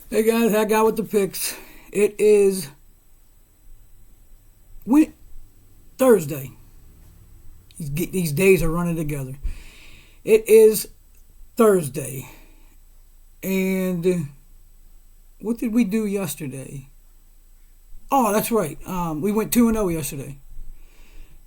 Hey guys, I got with the picks. It is Thursday. These days are running together. It is Thursday. And what did we do yesterday? Oh, that's right. We went 2-0 yesterday.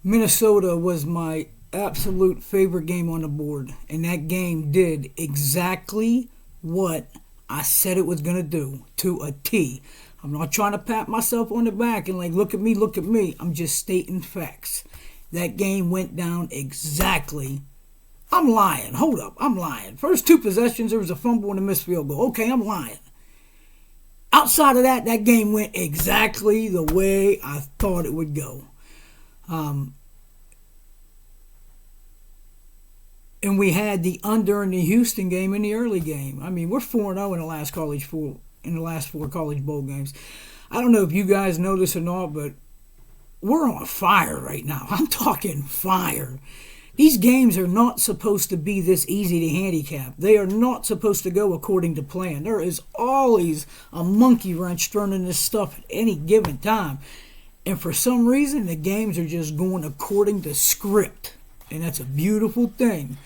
Minnesota was my absolute favorite game on the board. And that game did exactly what I said it was going to do to a T. I'm not trying to pat myself on the back and look at me, look at me. I'm just stating facts. That game went down exactly. I'm lying. Hold up. I'm lying. First two possessions, there was a fumble and a missed field goal. Okay, I'm lying. Outside of that, that game went exactly the way I thought it would go. And we had the under in the Houston game in the early game. I mean, we're 4-0 in the last four college bowl games. I don't know if you guys know this or not, but we're on fire right now. I'm talking fire. These games are not supposed to be this easy to handicap. They are not supposed to go according to plan. There is always a monkey wrench thrown in this stuff at any given time. And for some reason, the games are just going according to script. And that's a beautiful thing.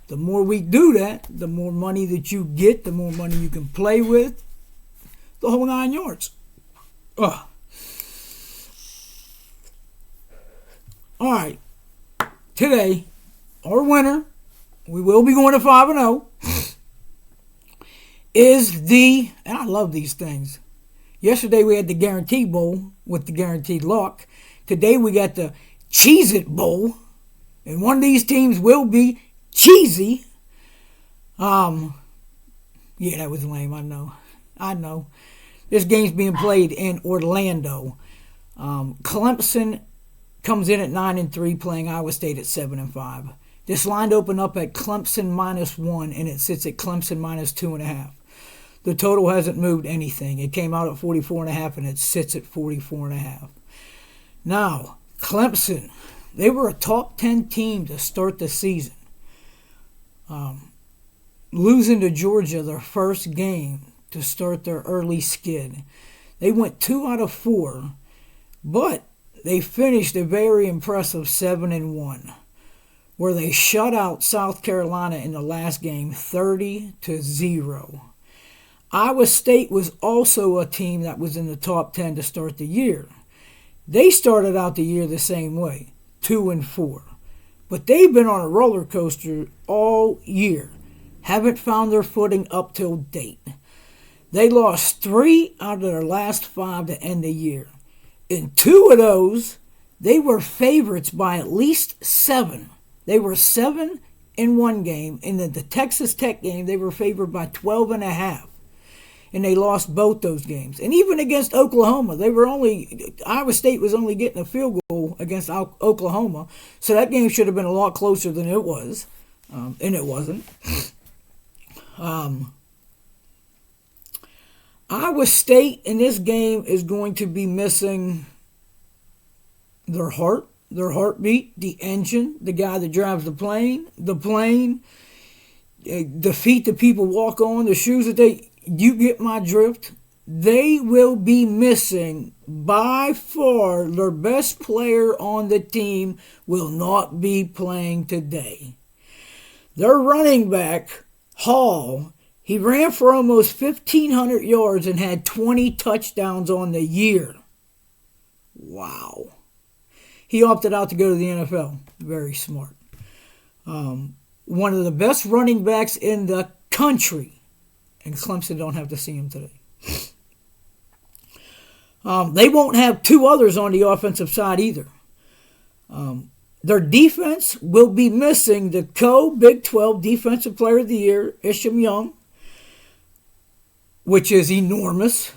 The more we do that, the more money that you get, the more money you can play with. The whole 9 yards. Ugh. All right. Today, our winner, we will be going to 5-0, is the, and I love these things. Yesterday we had the Guaranteed Bowl with the Guaranteed Luck. Today we got the CHEEZ-IT Bowl. And one of these teams will be cheesy. Yeah, that was lame. I know. This game's being played in Orlando. Clemson comes in at 9-3, playing Iowa State at 7-5. This line opened up at Clemson -1, and it sits at Clemson -2.5. The total hasn't moved anything. It came out at 44.5, and it sits at 44.5. Now, Clemson. They were a top 10 team to start the season. Losing to Georgia their first game to start their early skid. They went 2 out of 4, but they finished a very impressive 7-1, where they shut out South Carolina in the last game 30-0. Iowa State was also a team that was in the top 10 to start the year. They started out the year the same way. 2-4. But they've been on a roller coaster all year. Haven't found their footing up till date. They lost 3 out of their last 5 to end the year. In 2 of those, they were favorites by at least 7. They were 7 in one game. And in the Texas Tech game, they were favored by 12.5. And they lost both those games. And even against Oklahoma, Iowa State was only getting a field goal against Oklahoma. So that game should have been a lot closer than it was. And it wasn't. Iowa State in this game is going to be missing their heartbeat, the engine, the guy that drives the plane, the feet that people walk on, the shoes that you get my drift. They will be missing by far their best player on the team will not be playing today. Their running back, Hall, he ran for almost 1,500 yards and had 20 touchdowns on the year. Wow. He opted out to go to the NFL. Very smart. One of the best running backs in the country. And Clemson don't have to see him today. They won't have 2 others on the offensive side either. Their defense will be missing the co-Big 12 Defensive Player of the Year, Isham Young, which is enormous.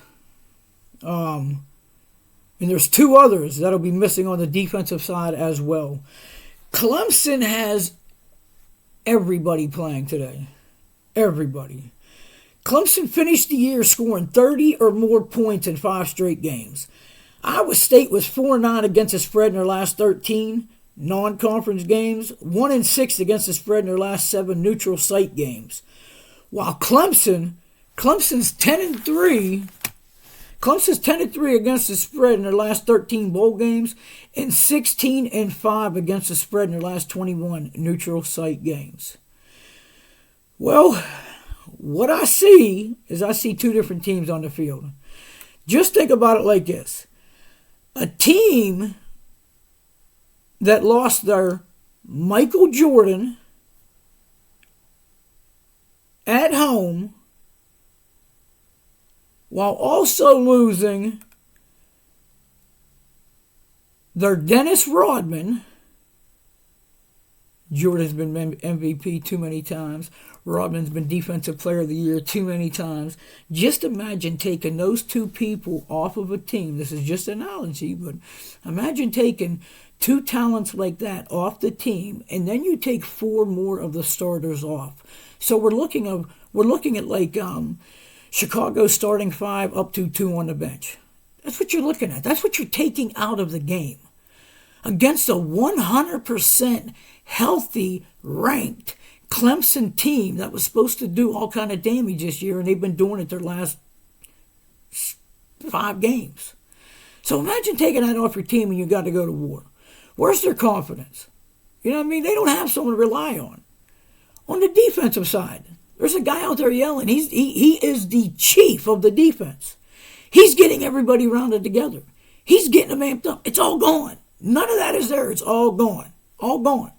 And there's 2 others that'll be missing on the defensive side as well. Clemson has everybody playing today. Everybody. Clemson finished the year scoring 30 or more points in 5 straight games. Iowa State was 4-9 against the spread in their last 13 non-conference games, 1-6 against the spread in their last 7 neutral site games. While Clemson Clemson's 10-3. Clemson's 10-3 against the spread in their last 13 bowl games, and 16-5 against the spread in their last 21 neutral site games. Well, what I see is I see two different teams on the field. Just think about it like this. A team that lost their Michael Jordan at home while also losing their Dennis Rodman. Jordan's been MVP too many times. Rodman's been Defensive Player of the Year too many times. Just imagine taking those two people off of a team. This is just an analogy, but imagine taking two talents like that off the team, and then you take four more of the starters off. So we're looking at like Chicago starting five up to two on the bench. That's what you're looking at. That's what you're taking out of the game against a 100% healthy, ranked Clemson team that was supposed to do all kind of damage this year, and they've been doing it their last 5 games. So imagine taking that off your team and you got to go to war. Where's their confidence? You know what I mean? They don't have someone to rely on. On the defensive side, there's a guy out there yelling. He is the chief of the defense. He's getting everybody rounded together. He's getting them amped up. It's all gone. None of that is there. It's all gone. All gone.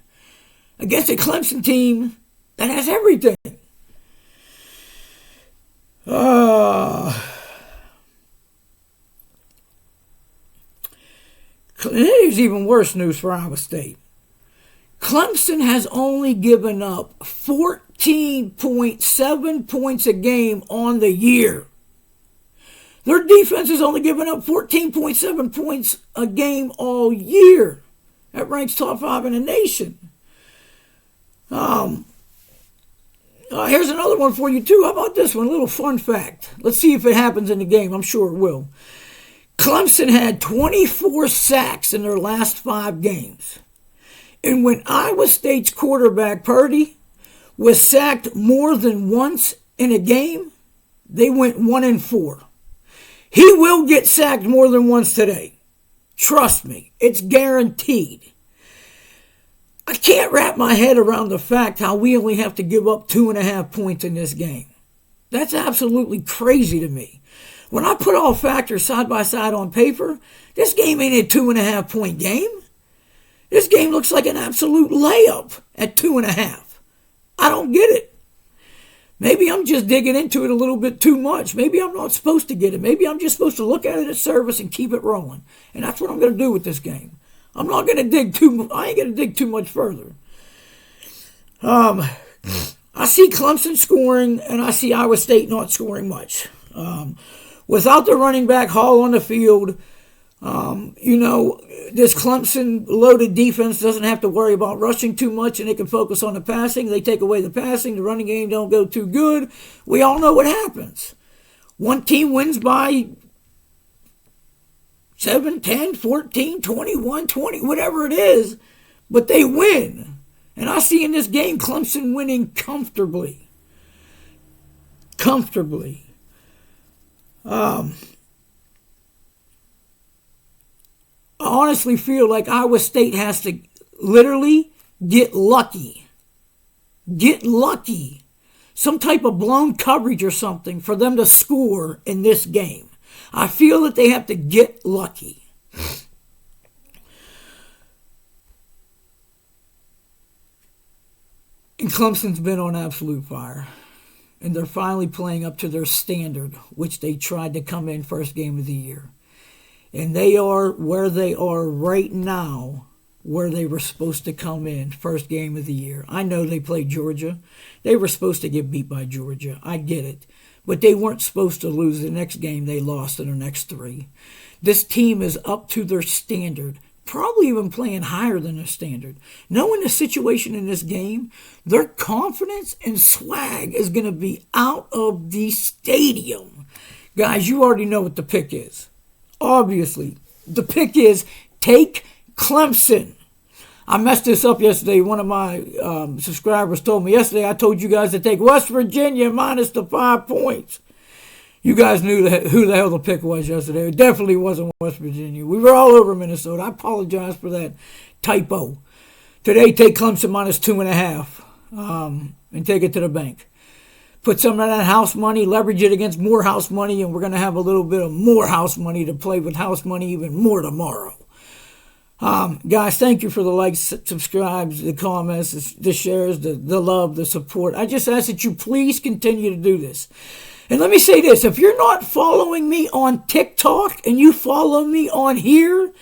Against a Clemson team that has everything. Here's even worse news for Iowa State. Clemson has only given up 14.7 points a game on the year. Their defense has only given up 14.7 points a game all year. That ranks top 5 in the nation. Here's another one for you, too. How about this one? A little fun fact. Let's see if it happens in the game. I'm sure it will. Clemson had 24 sacks in their last 5 games. And when Iowa State's quarterback, Purdy, was sacked more than once in a game, they went 1-4. He will get sacked more than once today. Trust me. It's guaranteed. I can't wrap my head around the fact how we only have to give up 2.5 points in this game. That's absolutely crazy to me. When I put all factors side by side on paper, this game ain't a 2.5 point game. This game looks like an absolute layup at 2.5. I don't get it. Maybe I'm just digging into it a little bit too much. Maybe I'm not supposed to get it. Maybe I'm just supposed to look at it as service and keep it rolling. And that's what I'm going to do with this game. I'm not going to dig too. I ain't going to dig too much further. I see Clemson scoring, and I see Iowa State not scoring much. Without the running back Hall on the field, this Clemson loaded defense doesn't have to worry about rushing too much, and they can focus on the passing. They take away the passing. The running game don't go too good. We all know what happens. One team wins by 7, 10, 14, 21, 20, whatever it is, but they win. And I see in this game Clemson winning comfortably. Comfortably. I honestly feel like Iowa State has to literally get lucky. Get lucky. Some type of blown coverage or something for them to score in this game. I feel that they have to get lucky. And Clemson's been on absolute fire. And they're finally playing up to their standard, which they tried to come in first game of the year. And they are where they are right now, where they were supposed to come in first game of the year. I know they played Georgia. They were supposed to get beat by Georgia. I get it. But they weren't supposed to lose the next game they lost in their next 3. This team is up to their standard, probably even playing higher than their standard. Knowing the situation in this game, their confidence and swag is going to be out of the stadium. Guys, you already know what the pick is. Obviously, the pick is take Clemson. I messed this up yesterday. One of my subscribers told me yesterday I told you guys to take West Virginia minus the 5 points. You guys knew who the hell the pick was yesterday. It definitely wasn't West Virginia. We were all over Minnesota. I apologize for that typo. Today, take Clemson minus 2.5 and take it to the bank. Put some of that house money, leverage it against more house money, and we're going to have a little bit of more house money to play with house money even more tomorrow. Guys, thank you for the likes, subscribes, the comments, the shares, the love, the support. I just ask that you please continue to do this. And let me say this, if you're not following me on TikTok and you follow me on here,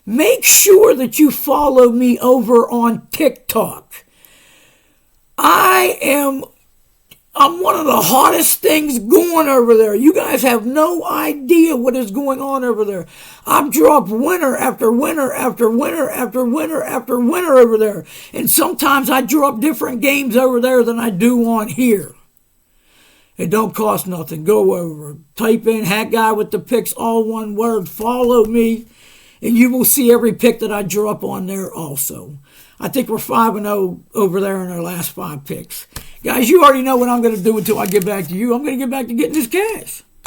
make sure that you follow me over on TikTok. I'm one of the hottest things going over there. You guys have no idea what is going on over there. I've dropped winner after winner after winner after winner after winner over there. And sometimes I drop different games over there than I do on here. It don't cost nothing. Go over. Type in Hat Guy with the Picks, all one word. Follow me, and you will see every pick that I drop on there also. I think we're 5-0 over there in our last 5 picks. Guys, you already know what I'm going to do until I get back to you. I'm going to get back to getting this cash.